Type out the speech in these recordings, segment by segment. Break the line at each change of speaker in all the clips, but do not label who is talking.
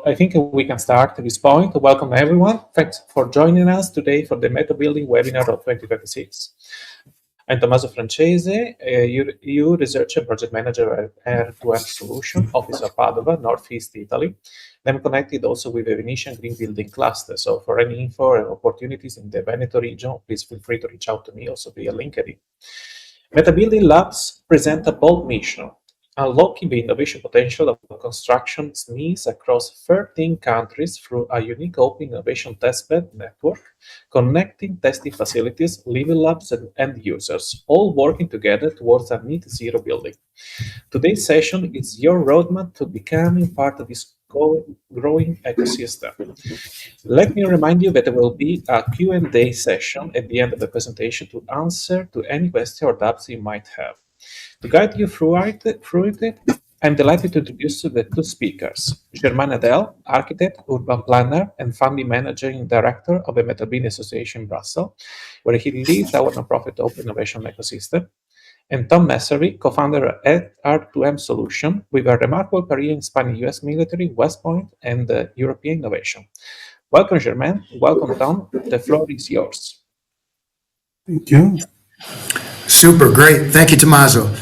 I think we can start at this point. Welcome everyone. Thanks for joining us today for the Metabuilding webinar of 2026. I'm Tommaso Francese, EU Research and Project Manager at R2M Solution, Office of Padova, Northeast Italy. I'm connected also with the Venetian Green Building Cluster. So for any info and opportunities in the Veneto region, please feel free to reach out to me also via LinkedIn. Metabuilding Labs present a bold mission, unlocking the innovation potential of construction SMEs across 13 countries through a unique open innovation testbed network, connecting testing facilities, living labs, and end users, all working together towards a net zero building. Today's session is your roadmap to becoming part of this growing ecosystem. Let me remind you that there will be a Q&A session at the end of the presentation to answer to any question or doubts you might have. To guide you through it, I'm delighted to introduce the two speakers, Germain Adell, architect, urban planner, and founding managing director of the Metabuilding Association in Brussels, where he leads our nonprofit open innovation ecosystem, and Tom Messervey, co-founder at R2M Solution, with a remarkable career in spanning US military, West Point, and European innovation. Welcome, Germain. Welcome, Tom. The floor is yours.
Thank you.
Super, great. Thank you, Tommaso.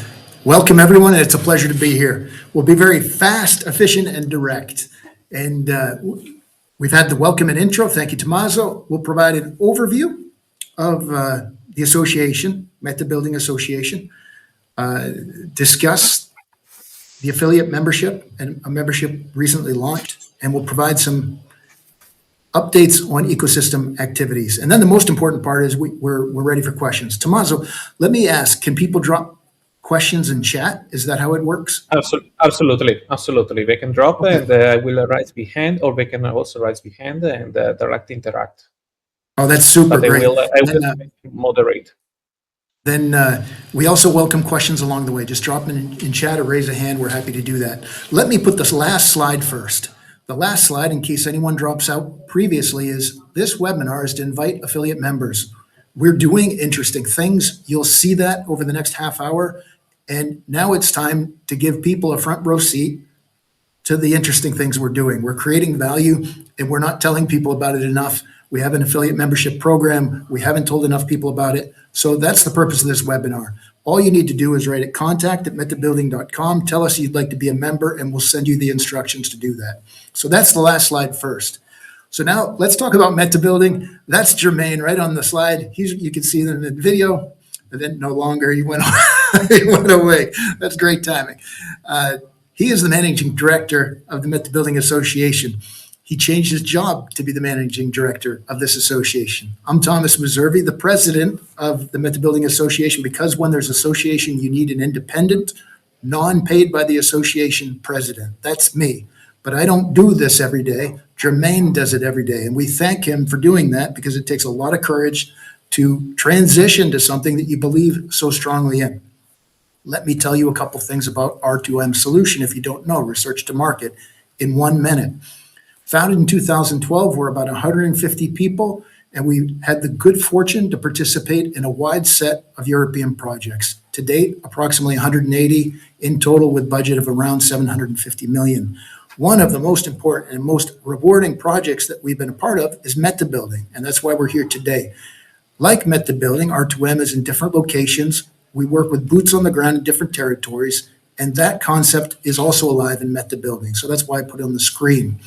Welcome, everyone. It's a pleasure to be here. We'll be very fast, efficient, and direct. And we've had the welcome and intro. Thank you, Tommaso. We'll provide an overview of the association, Metabuilding Association, discuss the affiliate membership and a membership recently launched, and we'll provide some updates on ecosystem activities. And then the most important part is we're ready for questions. Tommaso, let me ask, can people drop questions in chat? Is that how it works?
Absolutely. They can drop and I will raise the hand, or they can also raise the hand and direct interact.
Oh, that's super great.
I will moderate.
Then we also welcome questions along the way. Just drop them in chat or raise a hand. We're happy to do that. Let me put this last slide first. The last slide, in case anyone drops out previously, is this webinar is to invite affiliate members. We're doing interesting things. You'll see that over the next half hour. And now it's time to give people a front row seat to the interesting things we're doing. We're creating value and we're not telling people about it enough. We have an affiliate membership program. We haven't told enough people about it. So that's the purpose of this webinar. All you need to do is write at contact@metabuilding.com. Tell us you'd like to be a member and we'll send you the instructions to do that. So that's the last slide first. So now let's talk about Metabuilding. That's Germain right on the slide. You can see them in the video, and then no longer he went away. That's great timing. He is the managing director of the Metabuilding Association. He changed his job to be the managing director of this association. I'm Thomas Messervey, the president of the Metabuilding Association, because when there's association, you need an independent, non-paid by the association president. That's me. But I don't do this every day. Germain does it every day. And we thank him for doing that because it takes a lot of courage to transition to something that you believe so strongly in. Let me tell you a couple things about R2M Solution if you don't know, research to market, in 1 minute. Founded in 2012, we're about 150 people, and we had the good fortune to participate in a wide set of European projects. To date, approximately 180 in total with budget of around 750 million. One of the most important and most rewarding projects that we've been a part of is Metabuilding, and that's why we're here today. Like Metabuilding, R2M is in different locations. We work with boots on the ground in different territories, and that concept is also alive in Metabuilding. So that's why I put it on the screen.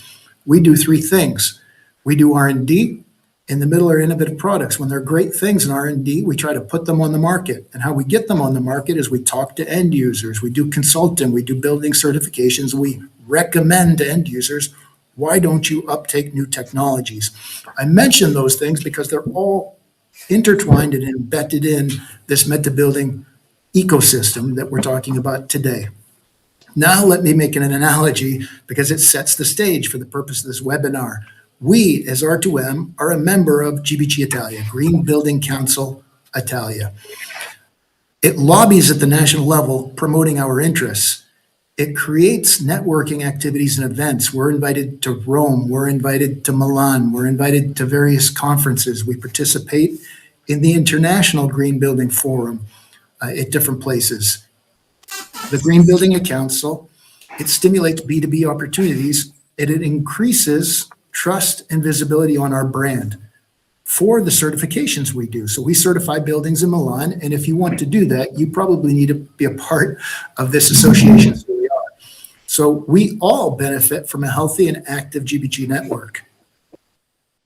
We do three things. We do R&D. In the middle are innovative products. When they're great things in R&D, we try to put them on the market. And how we get them on the market is we talk to end users. We do consulting. We do building certifications. We recommend to end users, why don't you uptake new technologies? I mention those things because they're all intertwined and embedded in this Metabuilding ecosystem that we're talking about today. Now let me make an analogy because it sets the stage for the purpose of this webinar. We, as R2M, are a member of GBC Italia, Green Building Council Italia. It lobbies at the national level promoting our interests. It creates networking activities and events. We're invited to Rome, we're invited to Milan, we're invited to various conferences. We participate in the International Green Building Forum at different places. The Green Building Council, it stimulates B2B opportunities and it increases trust and visibility on our brand for the certifications we do. So we certify buildings in Milan, and if you want to do that, you probably need to be a part of this association. So we are. So we all benefit from a healthy and active GBG network.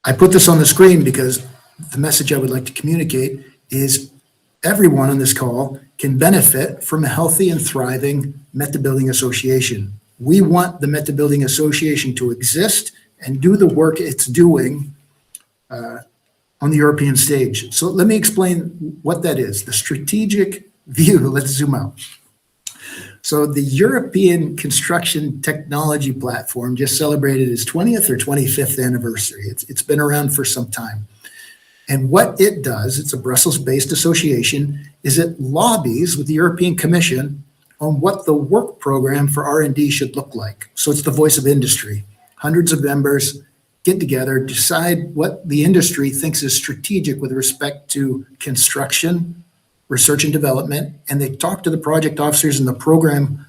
I put this on the screen because the message I would like to communicate is everyone on this call can benefit from a healthy and thriving Metabuilding Association. We want the Metabuilding Association to exist and do the work it's doing on the European stage. So let me explain what that is. The strategic view, let's zoom out. So the European Construction Technology Platform just celebrated its 20th or 25th anniversary. It's been around for some time. And what it does, it's a Brussels-based association, is it lobbies with the European Commission on what the work program for R&D should look like. So it's the voice of industry. Hundreds of members get together, decide what the industry thinks is strategic with respect to construction, research and development, and they talk to the project officers and the program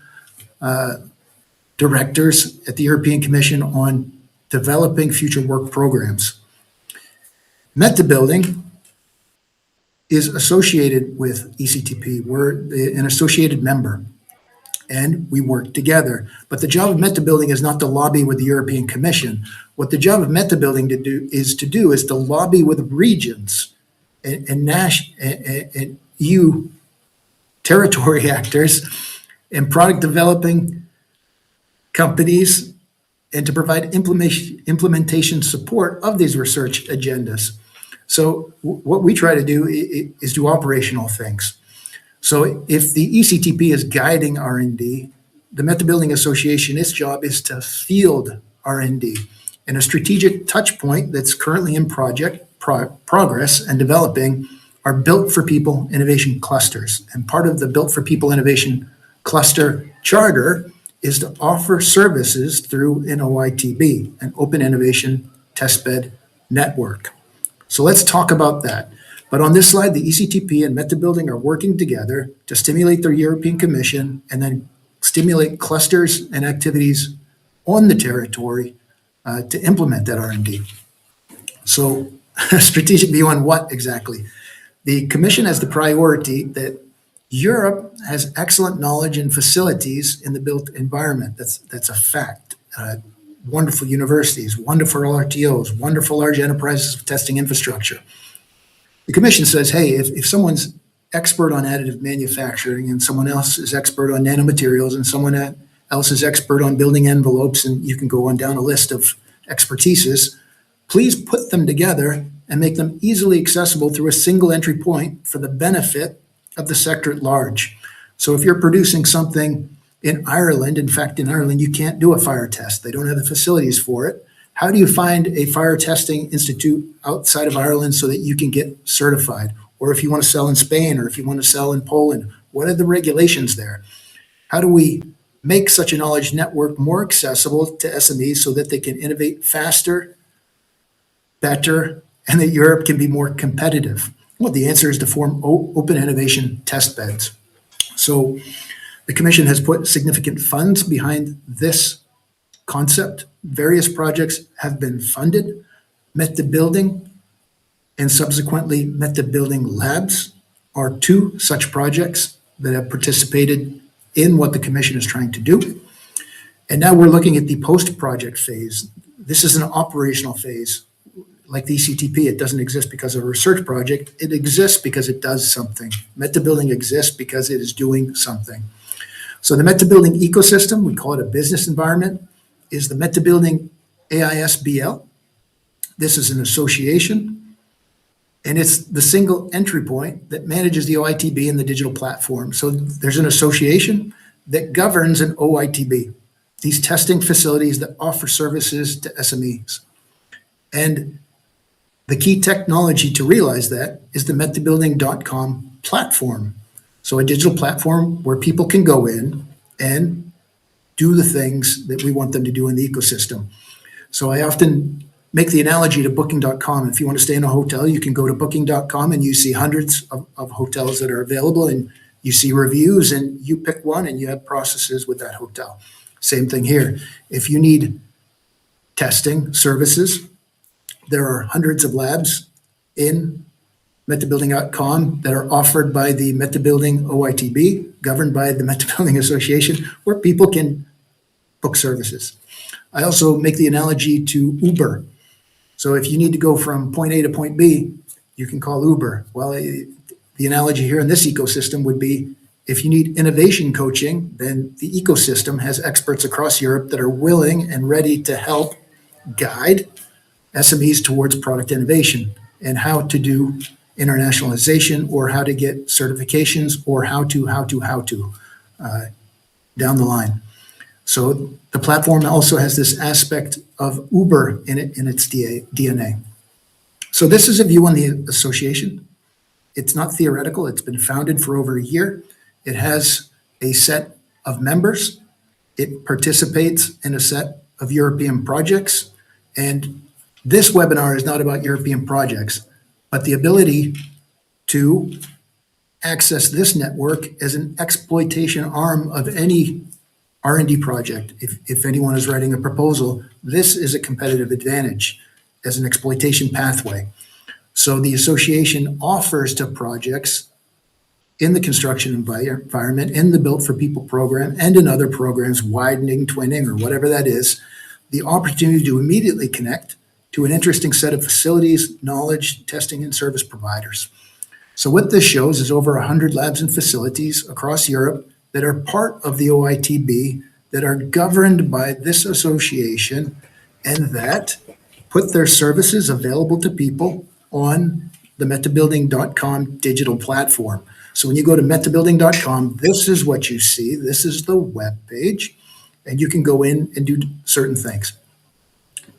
directors at the European Commission on developing future work programs. Metabuilding is associated with ECTP. We're an associated member, and we work together. But the job of Metabuilding is not to lobby with the European Commission. What the job of Metabuilding is to lobby with regions and EU territory actors and product developing companies, and to provide implementation support of these research agendas. So what we try to do is do operational things. So if the ECTP is guiding R&D, the Metabuilding Association, its job is to field R&D. And a strategic touch point that's currently in progress and developing are Built for People innovation clusters. And part of the Built for People innovation cluster charter is to offer services through an OITB, an Open Innovation Testbed Network. So let's talk about that. But on this slide, the ECTP and Metabuilding are working together to stimulate the European Commission and then stimulate clusters and activities on the territory to implement that R&D. So strategic view on what exactly? The Commission has the priority that Europe has excellent knowledge and facilities in the built environment. That's a fact. Wonderful universities, wonderful RTOs, wonderful large enterprises of testing infrastructure. The Commission says, hey, if someone's expert on additive manufacturing and someone else is expert on nanomaterials and someone else is expert on building envelopes, and you can go on down a list of expertises, please put them together and make them easily accessible through a single entry point for the benefit of the sector at large. So if you're producing something in Ireland, in fact, in Ireland, you can't do a fire test. They don't have the facilities for it. How do you find a fire testing institute outside of Ireland so that you can get certified? Or if you want to sell in Spain, or if you want to sell in Poland, what are the regulations there? How do we make such a knowledge network more accessible to SMEs so that they can innovate faster, better, and that Europe can be more competitive? Well, the answer is to form open innovation test beds. So the Commission has put significant funds behind this concept. Various projects have been funded. Metabuilding and subsequently Metabuilding Labs are two such projects that have participated in what the Commission is trying to do. And now we're looking at the post-project phase. This is an operational phase. Like the ECTP, it doesn't exist because of a research project. It exists because it does something. Metabuilding exists because it is doing something. So the Metabuilding ecosystem, we call it a business environment, is the Metabuilding AISBL. This is an association, and it's the single entry point that manages the OITB and the digital platform. So there's an association that governs an OITB, these testing facilities that offer services to SMEs. And the key technology to realize that is the metabuilding.com platform. So a digital platform where people can go in and do the things that we want them to do in the ecosystem. So I often make the analogy to booking.com. If you want to stay in a hotel, you can go to booking.com and you see hundreds of hotels that are available, and you see reviews, and you pick one and you have processes with that hotel. Same thing here. If you need testing services. There are hundreds of labs in Metabuilding.com that are offered by the Metabuilding OITB, governed by the Metabuilding Association, where people can book services. I also make the analogy to Uber. So if you need to go from point A to point B, you can call Uber. Well, the analogy here in this ecosystem would be if you need innovation coaching, then the ecosystem has experts across Europe that are willing and ready to help guide SMEs towards product innovation and how to do internationalization or how to get certifications or how to down the line. So the platform also has this aspect of Uber in its DNA. So this is a view on the association. It's not theoretical. It's been founded for over a year. It has a set of members. It participates in a set of European projects. And this webinar is not about European projects, but the ability to access this network as an exploitation arm of any R&D project. If anyone is writing a proposal, this is a competitive advantage as an exploitation pathway. So the association offers to projects in the construction environment, in the Built for People program, and in other programs, widening, twinning, or whatever that is, the opportunity to immediately connect to an interesting set of facilities, knowledge, testing, and service providers. So what this shows is over 100 labs and facilities across Europe that are part of the OITB, that are governed by this association, and that put their services available to people on the metabuilding.com digital platform. So when you go to metabuilding.com, this is what you see. This is the web page, and you can go in and do certain things.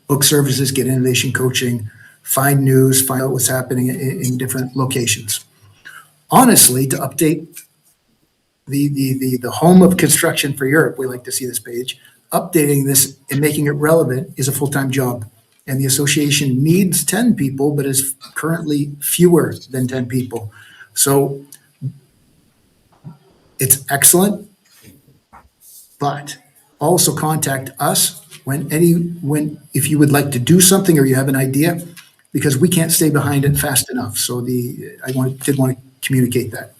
Book services, get innovation coaching, find news, find out what's happening in different locations. Honestly, to update the home of construction for Europe, we like to see this page, updating this and making it relevant is a full-time job. And the association needs 10 people, but is currently fewer than 10 people. So it's excellent, but also contact us if you would like to do something or you have an idea, because we can't stay behind it fast enough. So did want to communicate that.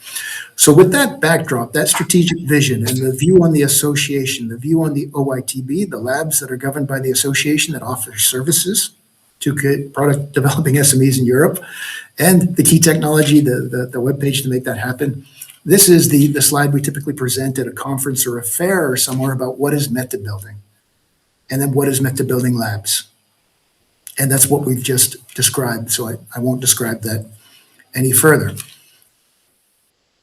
So with that backdrop, that strategic vision and the view on the association, the view on the OITB, the labs that are governed by the association that offer services to product developing SMEs in Europe, and the key technology, the webpage to make that happen. This is the slide we typically present at a conference or a fair or somewhere about what is Metabuilding, and then what is Metabuilding Labs. And that's what we've just described, so I won't describe that any further.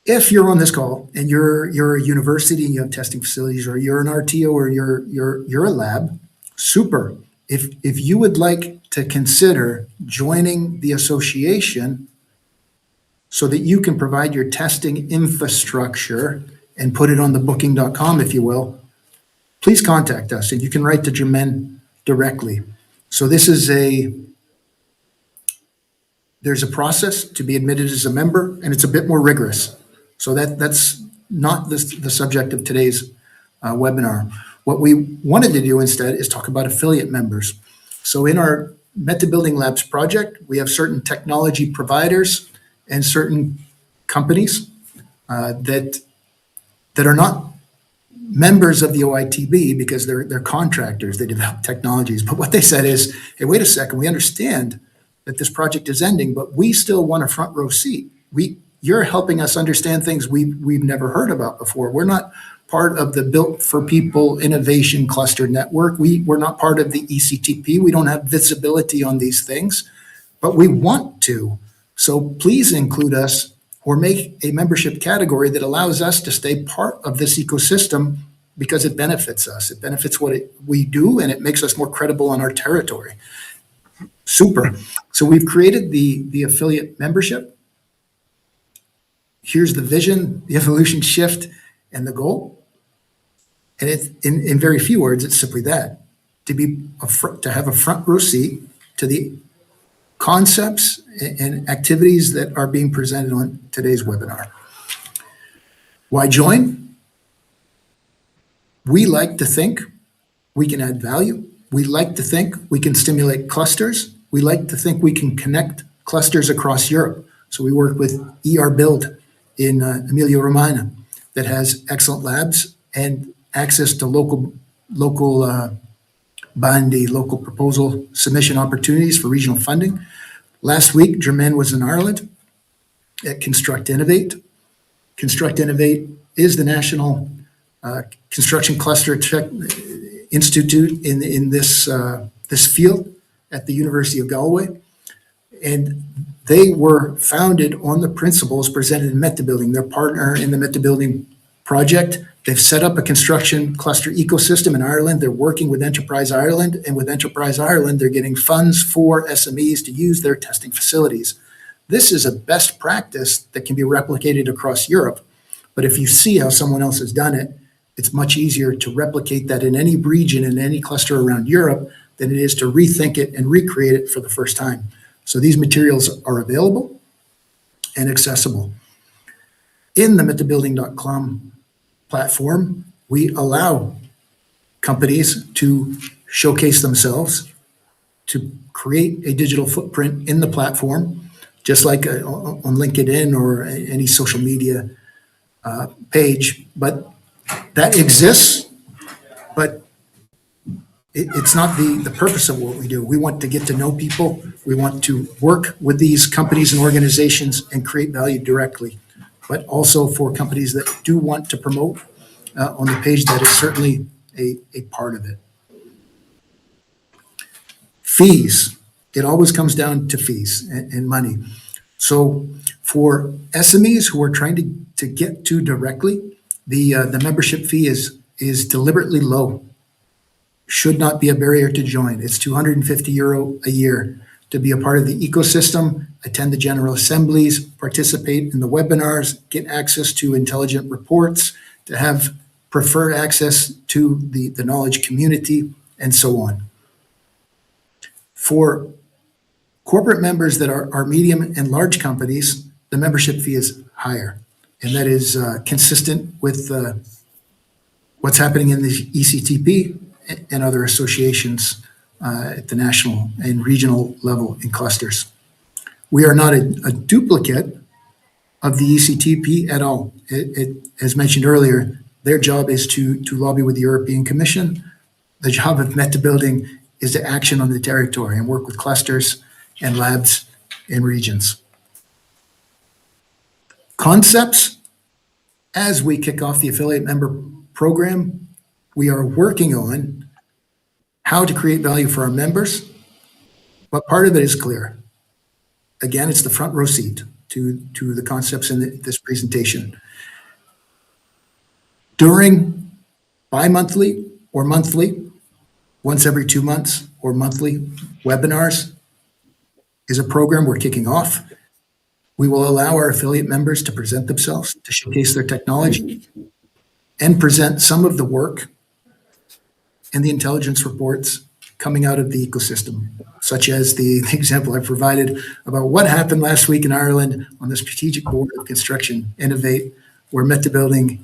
If you're on this call and you're a university and you have testing facilities, or you're an RTO, or you're a lab, super. If you would like to consider joining the association so that you can provide your testing infrastructure and put it on the booking.com, if you will, please contact us, and you can write to Germain directly. So there's a process to be admitted as a member, and it's a bit more rigorous. So that's not the subject of today's webinar. What we wanted to do instead is talk about affiliate members. So in our Metabuilding Labs project, we have certain technology providers and certain companies that are not members of the OITB because they're contractors, they develop technologies. But what they said is, hey, wait a second, we understand that this project is ending, but we still want a front row seat. You're helping us understand things we've never heard about before. We're not part of the Built for People Innovation Cluster Network. We're not part of the ECTP. We don't have visibility on these things, but we want to. So please include us or make a membership category that allows us to stay part of this ecosystem, because it benefits us. It benefits what we do, and it makes us more credible on our territory. Super. So we've created the affiliate membership. Here's the vision, the evolution shift, and the goal. And in very few words, it's simply that: to have a front row seat to the concepts and activities that are being presented on today's webinar. Why join? We like to think we can add value. We like to think we can stimulate clusters. We like to think we can connect clusters across Europe. So we work with Build in Emilia-Romagna that has excellent labs and access to local bandi, local proposal submission opportunities for regional funding. Last week, Germain was in Ireland at Construct Innovate. Construct Innovate is the national construction cluster institute in this field at the University of Galway. And they were founded on the principles presented in Metabuilding. They're partner in the Metabuilding project. They've set up a construction cluster ecosystem in Ireland. They're working with Enterprise Ireland, and with Enterprise Ireland, they're getting funds for SMEs to use their testing facilities. This is a best practice that can be replicated across Europe. But if you see how someone else has done it, it's much easier to replicate that in any region, in any cluster around Europe, than it is to rethink it and recreate it for the first time. So these materials are available and accessible. In the metabuilding.com platform, we allow companies to showcase themselves, to create a digital footprint in the platform, just like on LinkedIn or any social media page. But that exists, but it's not the purpose of what we do. We want to get to know people. We want to work with these companies and organizations and create value directly, but also for companies that do want to promote on the page, that is certainly a part of it. Fees. It always comes down to fees and money. So for SMEs who are trying to get to directly, the membership fee is deliberately low. Should not be a barrier to join. It's €250 a year to be a part of the ecosystem, attend the general assemblies, participate in the webinars, get access to intelligent reports, to have preferred access to the knowledge community, and so on. For corporate members that are medium and large companies, the membership fee is higher, and that is consistent with what's happening in the ECTP and other associations at the national and regional level in clusters. We are not a duplicate of the ECTP at all. As mentioned earlier, their job is to lobby with the European Commission. The job of Metabuilding is to action on the territory and work with clusters and labs in regions. Concepts. As we kick off the affiliate member program, we are working on how to create value for our members, but part of it is clear. Again, it's the front row seat to the concepts in this presentation. During bi-monthly or monthly, once every 2 months or monthly webinars is a program we're kicking off. We will allow our affiliate members to present themselves, to showcase their technology, and present some of the work and the intelligence reports coming out of the ecosystem, such as the example I provided about what happened last week in Ireland on the Strategic Board of Construction Innovate, where Metabuilding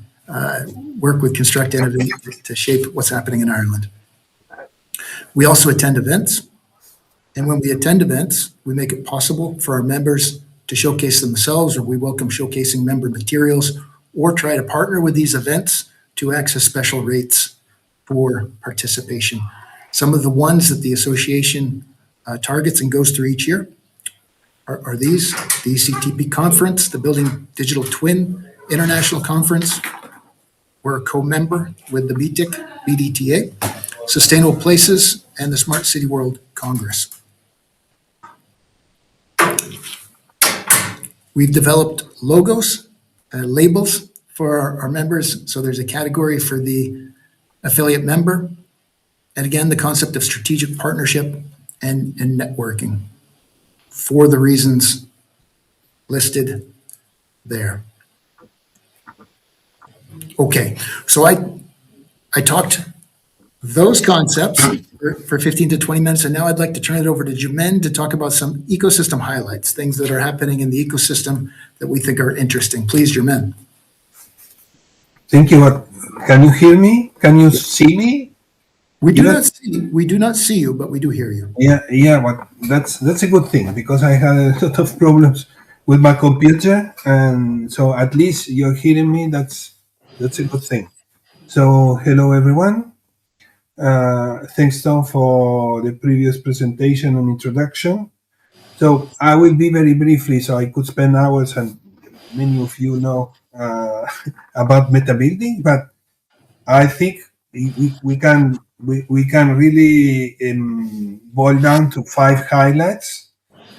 work with Construct Innovate to shape what's happening in Ireland. We also attend events, and when we attend events, we make it possible for our members to showcase themselves, or we welcome showcasing member materials, or try to partner with these events to access special rates for participation. Some of the ones that the association targets and goes through each year are these: the ECTP conference, the Building Digital Twin International Conference. We're a co-member with the BDTA, Sustainable Places, and the Smart City World Congress. We've developed logos, labels for our members. So there's a category for the affiliate member. And again, the concept of strategic partnership and networking for the reasons listed there. Okay, so I talked those concepts for 15 to 20 minutes, and now I'd like to turn it over to Germain to talk about some ecosystem highlights, things that are happening in the ecosystem that we think are interesting. Please, Germain.
Thank you. Can you hear me? Can you see me?
We do
You know,
not see you, but we do hear you.
yeah, but that's a good thing because I had a lot of problems with my computer, and so at least you're hearing me. That's a good thing. So hello everyone. Thanks Tom for the previous presentation and introduction. So I will be very briefly, so I could spend hours, and many of you know about meta building, but I think we can really boil down to 5 highlights.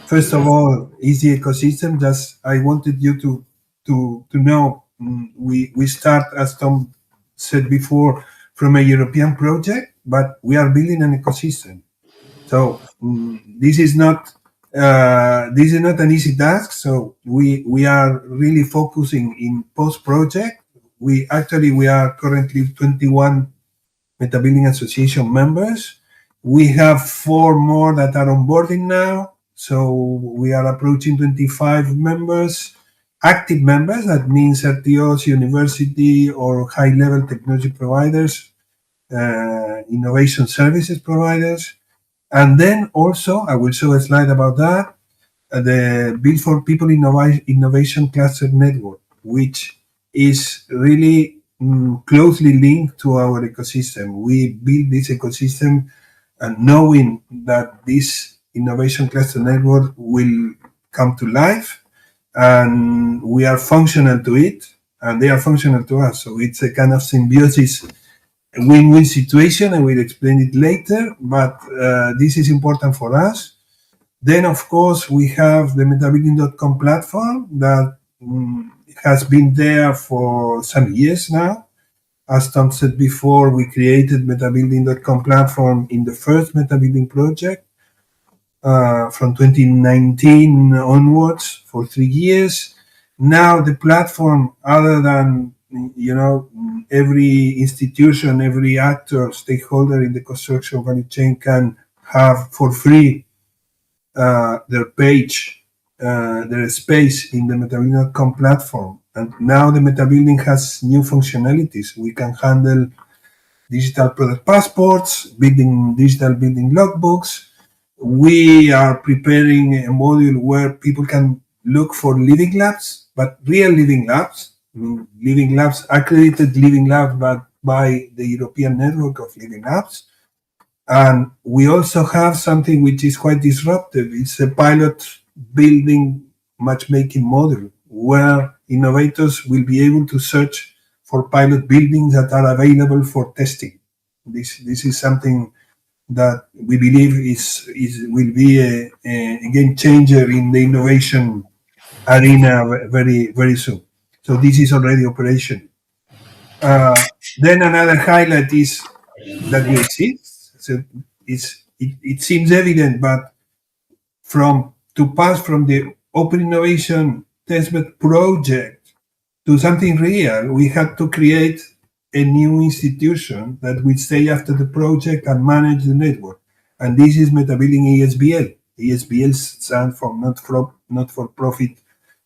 First of all, is the ecosystem. Just I wanted you to know we start, as Tom said before, from a European project, but we are building an ecosystem. So this is not an easy task. So we are really focusing in post project. We are currently 21 Metabuilding Association members. We have 4 more that are onboarding now. So we are approaching 25 members, active members. That means RTOs, university or high level technology providers, innovation services providers. And then also, I will show a slide about that, the Build for People Innovation Cluster Network, which is really closely linked to our ecosystem. We build this ecosystem and knowing that this innovation cluster network will come to life, and we are functional to it, and they are functional to us. So it's a kind of symbiosis, a win-win situation. I will explain it later, but this is important for us. Then, of course, we have the metabuilding.com platform that has been there for some years now. As Tom said before, we created metabuilding.com platform in the first metabuilding project from 2019 onwards for 3 years. Now the platform, other than every institution, every actor, stakeholder in the construction value chain can have for free their page, their space in the metabuilding.com platform. And now the metabuilding has new functionalities. We can handle digital product passports, digital building logbooks. We are preparing a module where people can look for living labs, but real living labs. Living labs, accredited living labs, but by the European network of living labs. And we also have something which is quite disruptive. It's a pilot building matchmaking model where innovators will be able to search for pilot buildings that are available for testing. This is something that we believe will be a game changer in the innovation arena very, very soon. So this is already operation. Then another highlight is that we exist. So it seems evident, but to pass from the open innovation testbed project to something real, we had to create a new institution that will stay after the project and manage the network. And this is Metabuilding ESBL. ESBL stands for Not for Profit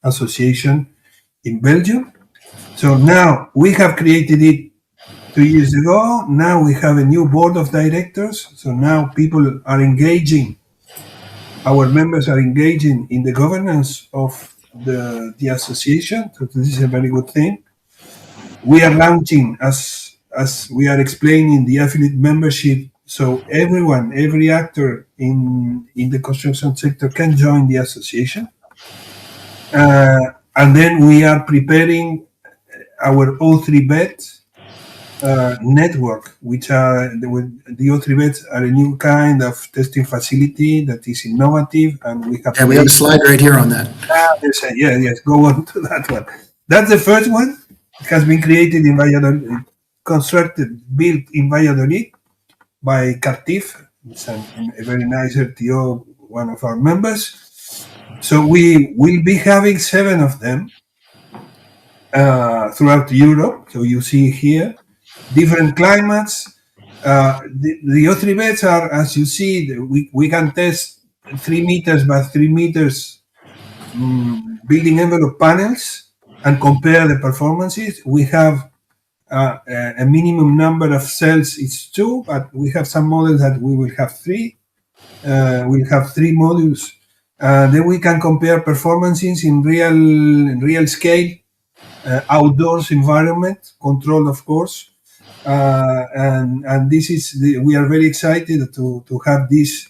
Association in Belgium. So now we have created it 2 years ago. Now we have a new board of directors. So now people are engaging, our members are engaging in the governance of the association. So this is a very good thing. We are launching, as we are explaining, the affiliate membership. So every actor in the construction sector can join the association. And then we are preparing our O3 beds network, which are the O3 beds are a new kind of testing facility that is innovative, and we have.
Yeah, we have a slide right here on that.
Yes, go on to that one. That's the first one. It has been created in Valladolid, built in Valladolid by Cartif. It's a very nice RTO, one of our members. So we will be having 7 of them throughout Europe. So you see here different climates. The O3 beds are, as you see, we can test 3 meters by 3 meters building envelope panels and compare the performances. We have a minimum number of cells is 2, but we have some models that we will have 3. We'll have 3 modules. Then we can compare performances in real scale, outdoors environment, controlled of course. And this is we are very excited to have this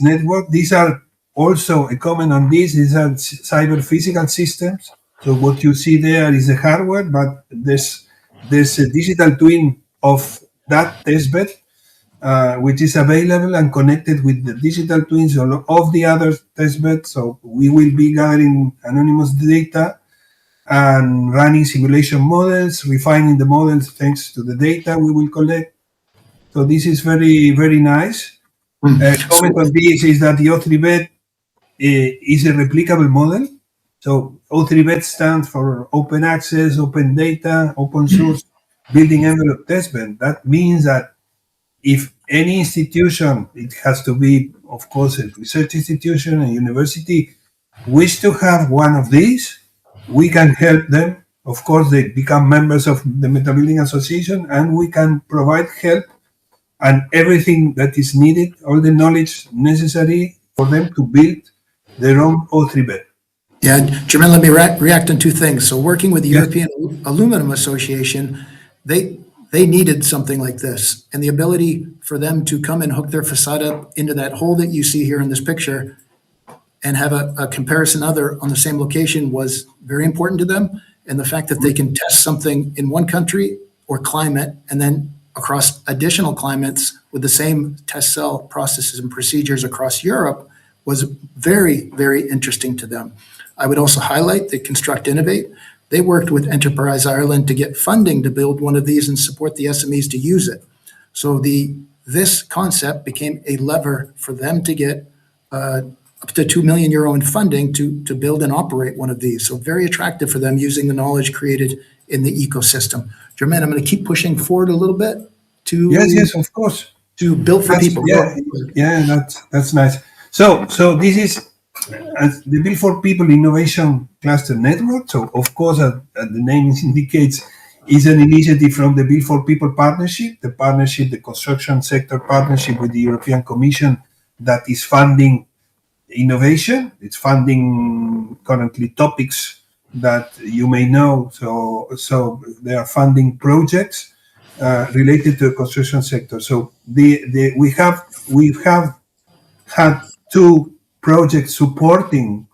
network. These are also a comment on this. These are cyber physical systems. So what you see there is the hardware, but there's a digital twin of that testbed, which is available and connected with the digital twins of the other testbeds. So we will be gathering anonymous data and running simulation models, refining the models thanks to the data we will collect. So this is very, very nice. Comment on this is that the O3BET is a replicable model. So O3BET stands for open access, open data, open source building envelope testbed. That means that if any institution, it has to be, of course, a research institution, a university, wish to have one of these, we can help them. Of course, they become members of the Metabuilding Association, and we can provide help and everything that is needed, all the knowledge necessary for them to build their own O3BET.
Yeah, Germain, let me react on 2 things. So working with the European Aluminum Association, they needed something like this. And the ability for them to come and hook their facade up into that hole that you see here in this picture and have a comparison other on the same location was very important to them. And the fact that they can test something in one country or climate and then across additional climates with the same test cell processes and procedures across Europe was very, very interesting to them. I would also highlight that Construct Innovate, they worked with Enterprise Ireland to get funding to build one of these and support the SMEs to use it. So this concept became a lever for them to get up to €2 million in funding to build and operate one of these. So very attractive for them using the knowledge created in the ecosystem. Germain, I'm going to keep pushing forward a little bit to
yes, of course,
to build for people.
That's nice. So this is the Build for People Innovation Cluster Network. So of course, as the name indicates, is an initiative from the Build for People partnership, the construction sector partnership with the European Commission that is funding innovation. It's funding currently topics that you may know. So they are funding projects related to the construction sector. So we have had 2 projects supporting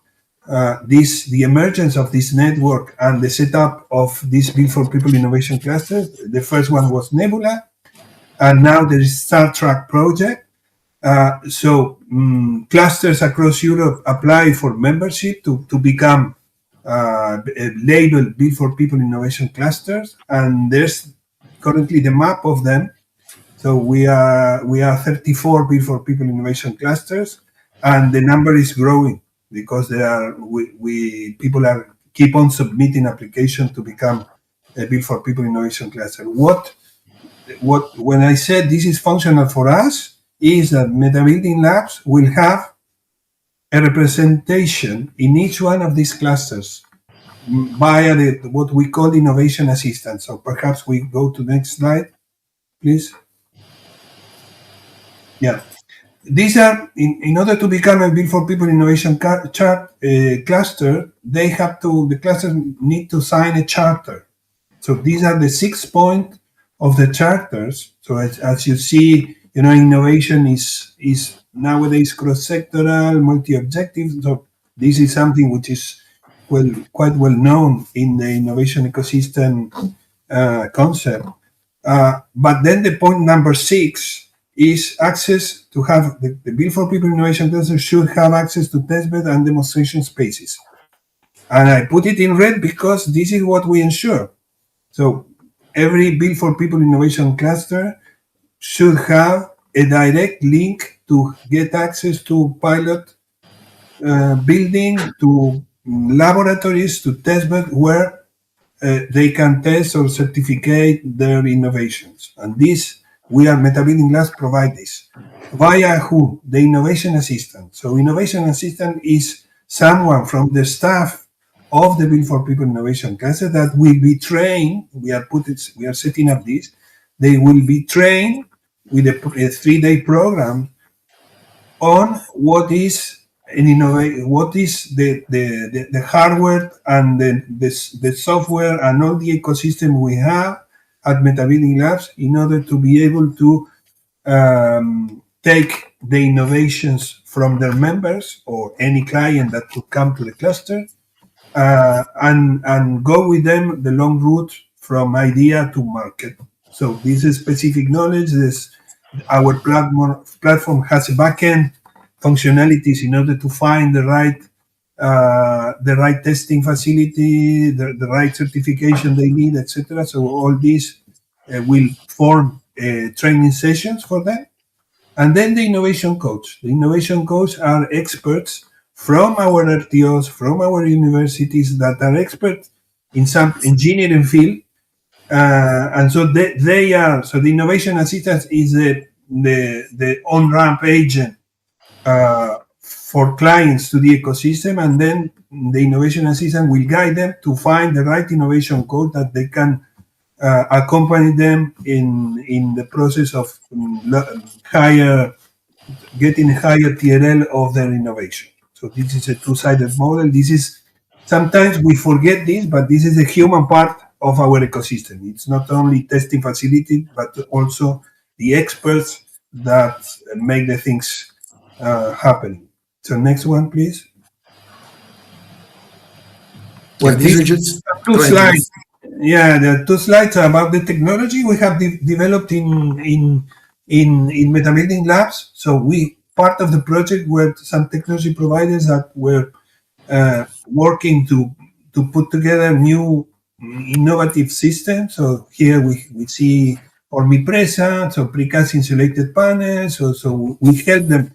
the emergence of this network and the setup of this Build for People Innovation Cluster. The first one was Nebula, and now there is Star Trek project. Clusters across Europe apply for membership to become labeled Build for People Innovation Clusters, and there's currently the map of them. So we are 34 Build for People Innovation Clusters, and the number is growing because people are keep on submitting applications to become a Build for People Innovation Cluster. When I said this is functional for us, is that Metabuilding Labs will have a representation in each one of these clusters via what we call innovation assistance. So perhaps we go to the next slide, please. Yeah. These are, in order to become a Build for People Innovation cluster, the cluster need to sign a charter. So these are the 6 points of the charters. So as you see, innovation is nowadays cross-sectoral, multi-objective. So this is something which is quite well known in the innovation ecosystem concept. But then the point number 6 is access to have the Build for People Innovation Cluster should have access to testbed and demonstration spaces. And I put it in red because this is what we ensure. So every Build for People Innovation Cluster should have a direct link to get access to pilot building, to laboratories, to testbed where they can test or certificate their innovations. And this, we are Metabuilding Labs provide this. Via who? The innovation assistant. So innovation assistant is someone from the staff of the Build for People Innovation Cluster that will be trained. We are setting up this. They will be trained with a 3-day program on what is what is the hardware and the software and all the ecosystem we have at Metabuilding Labs in order to be able to take the innovations from their members or any client that could come to the cluster and go with them the long route from idea to market. So this is specific knowledge. Our platform has a backend functionalities in order to find the right testing facility, the right certification they need, etc. So all these will form training sessions for them. And then the innovation coach. The innovation coach are experts from our RTOs, from our universities that are experts in some engineering field. And so they are, so the innovation assistance is the on-ramp agent for clients to the ecosystem, and then the innovation assistant will guide them to find the right innovation code that they can accompany them in the process of getting a higher TRL of their innovation. So this is a two-sided model. This is, sometimes we forget this, but this is a human part of our ecosystem. It's not only testing facility, but also the experts that make the things happening. So next one, please.
Well, these are just
two slides. Yeah, the 2 slides are about the technology we have developed in Metabuilding Labs. So part of the project were some technology providers that were working to put together new innovative systems. So here we see Ormipresa, so precast insulated panels. So we help them.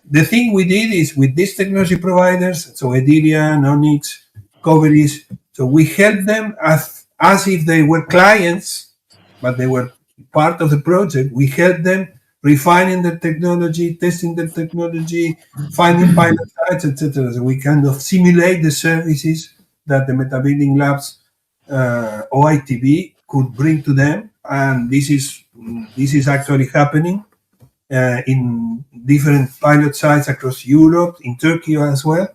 The thing we did is with these technology providers, so Edilian, Onyx, Coveris, so we helped them as if they were clients, but they were part of the project. We helped them refining the technology, testing the technology, finding pilot sites, etc. So we kind of simulate the services that the Metabuilding Labs OITB could bring to them, and this is actually happening in different pilot sites across Europe, in Turkey as well.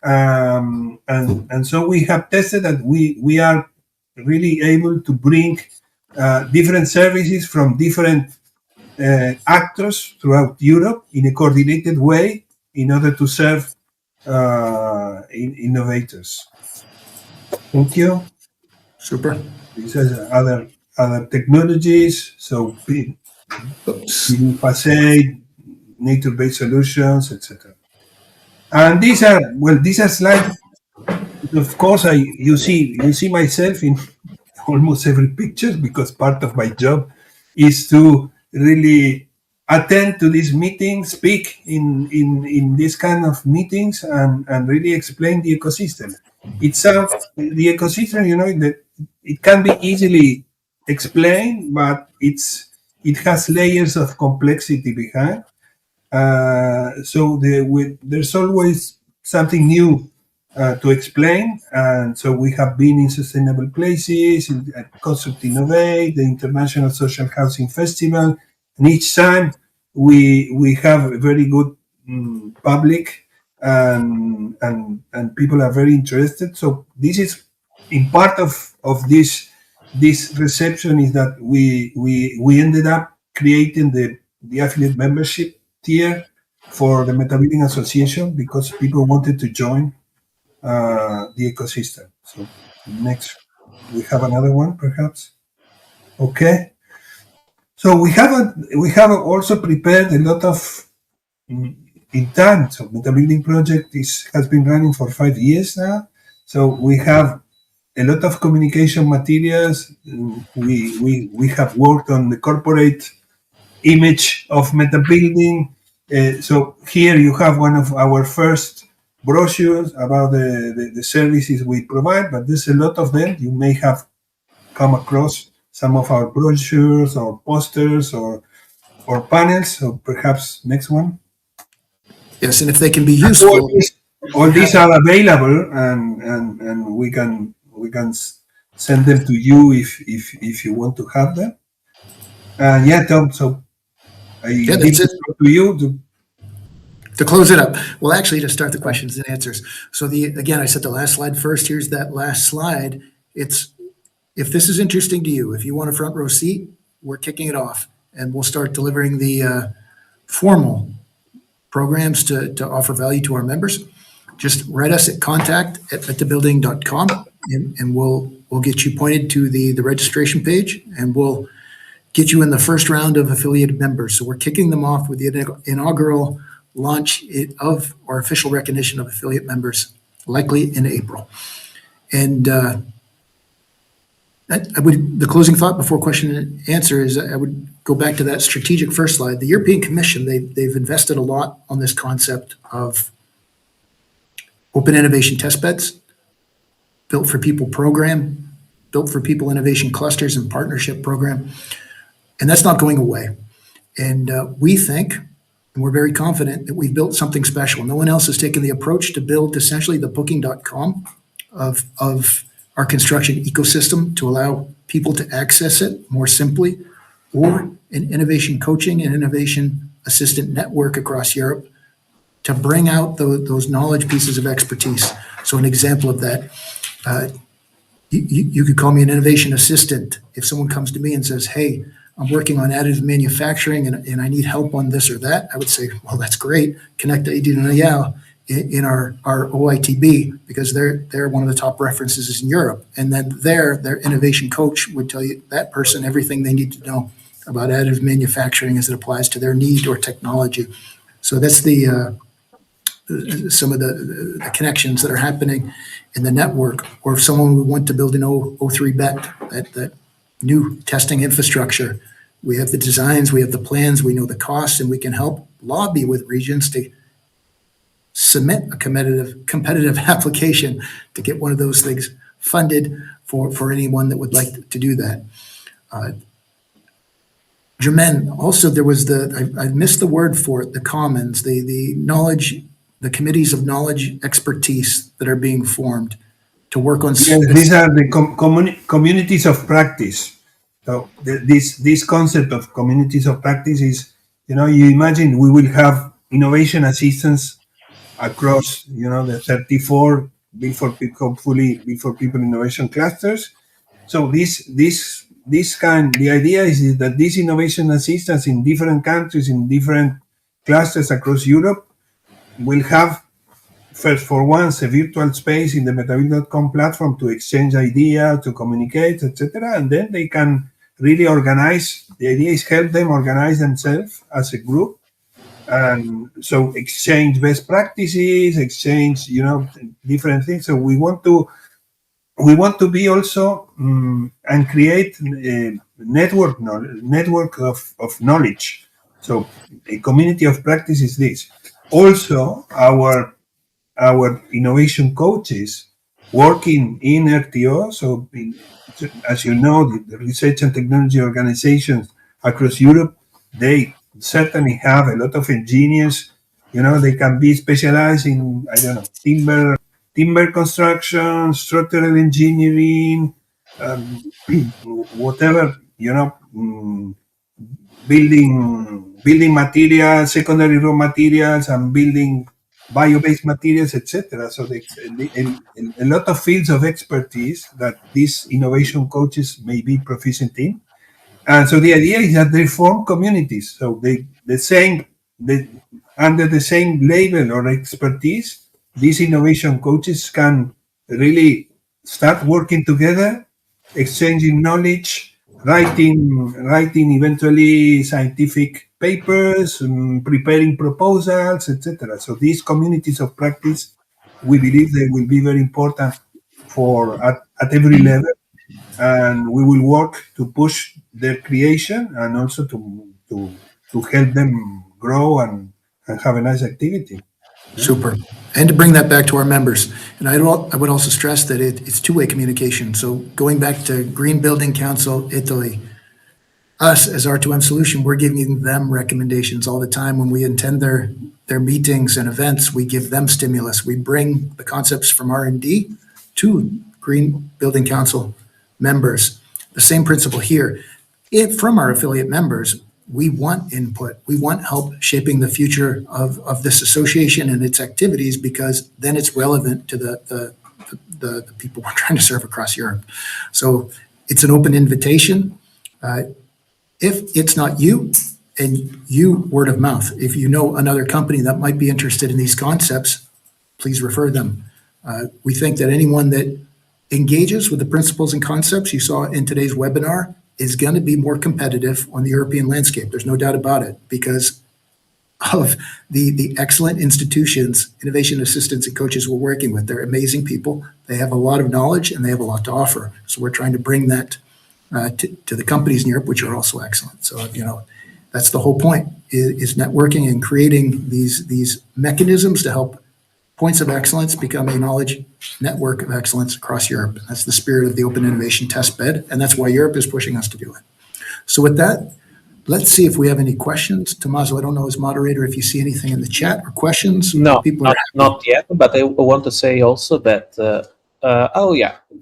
And so we have tested that we are really able to bring different services from different actors throughout Europe in a coordinated way in order to serve innovators. Thank you.
super.
These are other technologies. So facade, nature-based solutions, etc. And these are slides. Of course, you see myself in almost every picture because part of my job is to really attend to these meetings, speak in this kind of meetings, and really explain the ecosystem. Itself, the ecosystem, that it can be easily explained, but it has layers of complexity behind. So there's always something new to explain, and so we have been in Sustainable Places, at Concept Innovate, the International Social Housing Festival, and each time we have a very good public, and people are very interested. So this is in part of this reception is that we ended up creating the affiliate membership tier for the Metabuilding Association because people wanted to join the ecosystem. So next, we have another one, perhaps. Okay. So we have also prepared a lot of in time. So Metabuilding project has been running for 5 years now. So we have a lot of communication materials. We have worked on the corporate image of Metabuilding. So here you have one of our first brochures about the services we provide, but there's a lot of them. You may have come across some of our brochures or posters or panels. So perhaps next one.
Yes, and if they can be useful.
all these are available, and we can send them to you if you want to have them. And yeah, Tom. So I
Yeah,
leave
that's
the
it.
floor to you
To close it up, well, actually, to start the questions and answers. So again, I said the last slide first. Here's that last slide. It's, if this is interesting to you, if you want a front row seat, we're kicking it off, and we'll start delivering the formal programs to offer value to our members. Just write us at contact@metabuilding.com, and we'll get you pointed to the registration page, and we'll get you in the first round of affiliated members. So we're kicking them off with the inaugural launch of our official recognition of affiliate members, likely in April. And the closing thought before question and answer is I would go back to that strategic first slide. The European Commission, they've invested a lot on this concept of open innovation testbeds, built for people program, built for people innovation clusters and partnership program. And that's not going away. And we think, and we're very confident, that we've built something special. No one else has taken the approach to build essentially the booking.com of our construction ecosystem to allow people to access it more simply, or an innovation coaching and innovation assistant network across Europe to bring out those knowledge pieces of expertise. So an example of that, you could call me an innovation assistant. If someone comes to me and says, hey, I'm working on additive manufacturing and I need help on this or that, I would say, well, that's great. Connect Adell in our OITB, because they're one of the top references in Europe. And then their innovation coach would tell you, that person, everything they need to know about additive manufacturing as it applies to their need or technology. So that's some of the connections that are happening in the network. Or if someone would want to build an O3 bet, that new testing infrastructure, we have the designs, we have the plans, we know the costs, and we can help lobby with regions to submit a competitive application to get one of those things funded for anyone that would like to do that. Germain, also there was I missed the word for it, the commons, the knowledge, the committees of knowledge expertise that are being formed to work on.
Yes, these are the communities of practice. So this concept of communities of practice is, you imagine we will have innovation assistants across, the 34 hopefully built for people innovation clusters. So the idea is that these innovation assistants in different countries, in different clusters across Europe, will have, first for once, a virtual space in the Metabuilding.com platform to exchange ideas, to communicate, etc. And then they can really organize. The idea is help them organize themselves as a group. And so exchange best practices, exchange, different things. So we want to be also and create a network of knowledge. So a community of practice is this. Also, our innovation coaches working in RTO. So as you know, the research and technology organizations across Europe, they certainly have a lot of engineers. They can be specialized in, timber construction, structural engineering, whatever, building materials, secondary raw materials, and building bio-based materials, etc. So a lot of fields of expertise that these innovation coaches may be proficient in. And so the idea is that they form communities. So under the same label or expertise, these innovation coaches can really start working together, exchanging knowledge, writing eventually scientific papers, preparing proposals, etc. So these communities of practice, we believe they will be very important at every level, and we will work to push their creation and also to help them grow and have a nice activity.
Super. And to bring that back to our members. And I would also stress that it's two-way communication. So going back to Green Building Council Italy, us as R2M Solution, we're giving them recommendations all the time when we attend their their meetings and events, we give them stimulus. We bring the concepts from R&D to Green Building Council members. The same principle here. From our affiliate members, we want input. We want help shaping the future of this association and its activities, because then it's relevant to the people we're trying to serve across Europe. So it's an open invitation. If it's not you, and you, word of mouth, if you know another company that might be interested in these concepts, please refer them. We think that anyone that engages with the principles and concepts you saw in today's webinar is going to be more competitive on the European landscape. There's no doubt about it, because of the excellent institutions, innovation assistants and coaches we're working with. They're amazing people. They have a lot of knowledge and they have a lot to offer. So we're trying to bring that to the companies in Europe, which are also excellent. So, that's the whole point, is networking and creating these mechanisms to help points of excellence become a knowledge network of excellence across Europe. That's the spirit of the Open Innovation Test Bed, and that's why Europe is pushing us to do it. So with that, let's see if we have any questions. Tommaso, I don't know, as moderator, if you see anything in the chat or questions.
No,
People
not yet, but I want to say also that,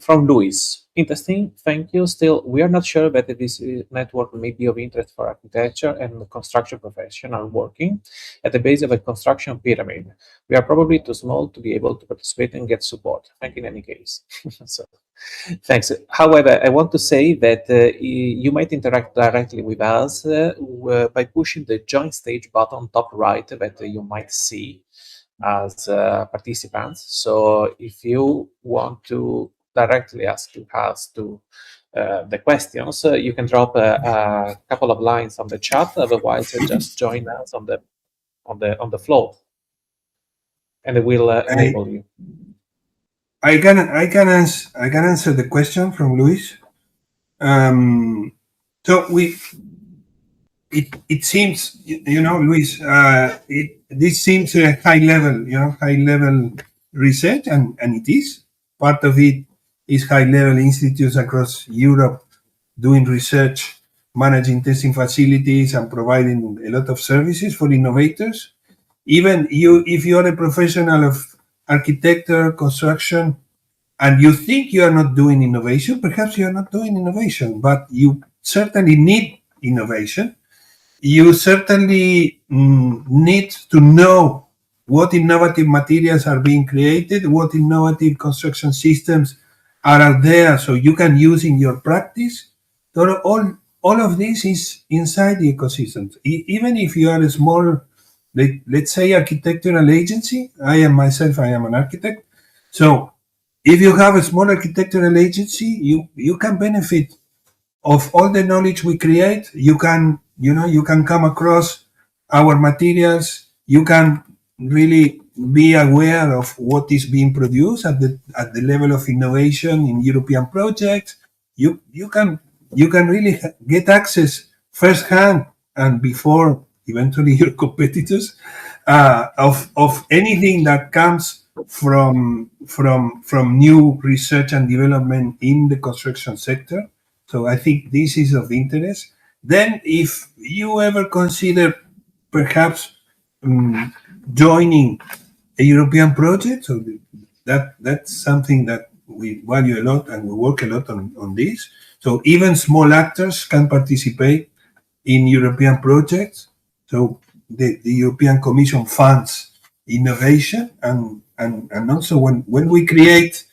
from Luis. Interesting, thank you. Still, we are not sure whether this network may be of interest for architecture and construction professionals working at the base of a construction pyramid. We are probably too small to be able to participate and get support. Thank you in any case. So, thanks. However, I want to say that you might interact directly with us by pushing the join stage button top right that you might see as participants. So if you want to directly ask us to the questions, you can drop a couple of lines on the chat. Otherwise, just join us on the flow, and it will enable you.
I can answer the question from Luis. So it seems, Luis, this seems a high level research, and it is. Part of it is high level institutes across Europe doing research, managing testing facilities, and providing a lot of services for innovators. Even if you are a professional of architecture, construction, and you think you are not doing innovation, perhaps you are not doing innovation, but you certainly need innovation. You certainly need to know what innovative materials are being created, what innovative construction systems are out there, so you can use in your practice. So all of this is inside the ecosystem. Even if you are a small, let's say, architectural agency, I am an architect. So if you have a small architectural agency, you can benefit of all the knowledge we create. You can come across our materials. You can really be aware of what is being produced at the level of innovation in European projects. You can really get access firsthand and before eventually your competitors of anything that comes from new research and development in the construction sector. So I think this is of interest. Then if you ever consider perhaps joining a European project, so that's something that we value a lot, and we work a lot on this. So even small actors can participate in European projects. So the European Commission funds innovation, and also when we create,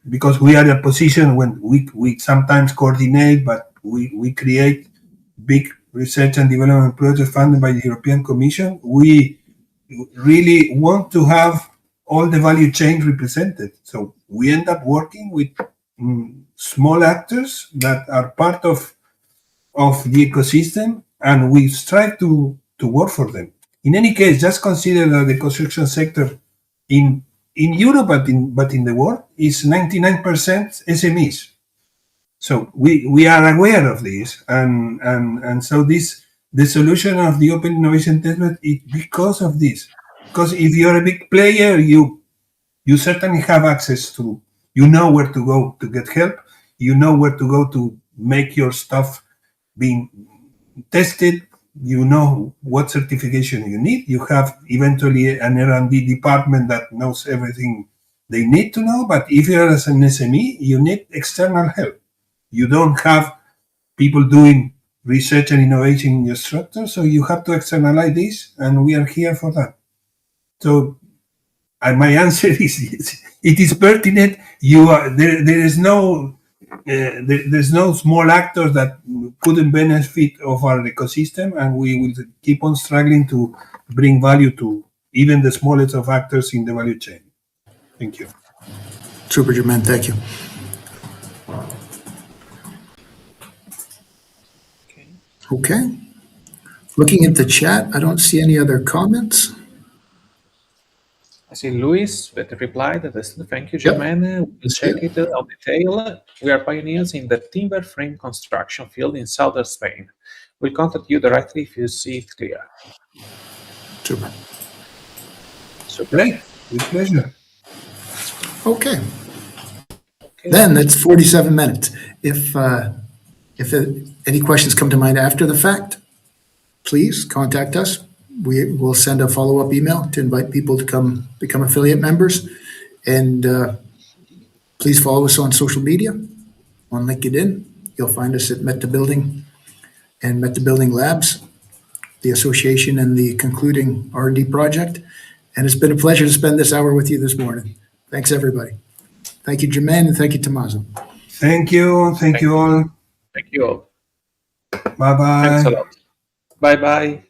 because we are in a position when we sometimes coordinate, but we create big research and development projects funded by the European Commission, we really want to have all the value chain represented. So we end up working with small actors that are part of the ecosystem, and we strive to work for them. In any case, just consider that the construction sector in Europe, but in the world, is 99% SMEs. So we are aware of this, and so the solution of the Open Innovation Test Bed is because of this. Because if you're a big player, you certainly have access to, you know where to go to get help, you know where to go to make your stuff being tested, you know what certification you need. You have eventually an R&D department that knows everything they need to know. But if you're as an SME, you need external help. You don't have people doing research and innovation in your structure, so you have to externalize this, and we are here for that. So my answer is yes. It is pertinent. You are there is no there's no small actors that couldn't benefit of our ecosystem, and we will keep on struggling to bring value to even the smallest of actors in the value chain. Thank you.
Super, Germain, thank you. Okay. Looking at the chat, I don't see any other comments.
I see Luis that replied that thank you, Germain. We'll check it on detail. We are pioneers in the timber frame construction field in southern Spain. We'll contact you directly if you see it clear.
Super.
Great. With pleasure.
Okay. Then it's 47 minutes. If any questions come to mind after the fact, please contact us. We will send a follow-up email to invite people to come become affiliate members. And please follow us on social media, on LinkedIn. You'll find us at Metabuilding and Metabuilding Labs, the association and the concluding R&D project. And it's been a pleasure to spend this hour with you this morning. Thanks, everybody. Thank you, Germain, and thank you, Tommaso.
Thank you. Thank you all.
Thank you all.
Bye-bye.
Thanks a lot. Bye-bye.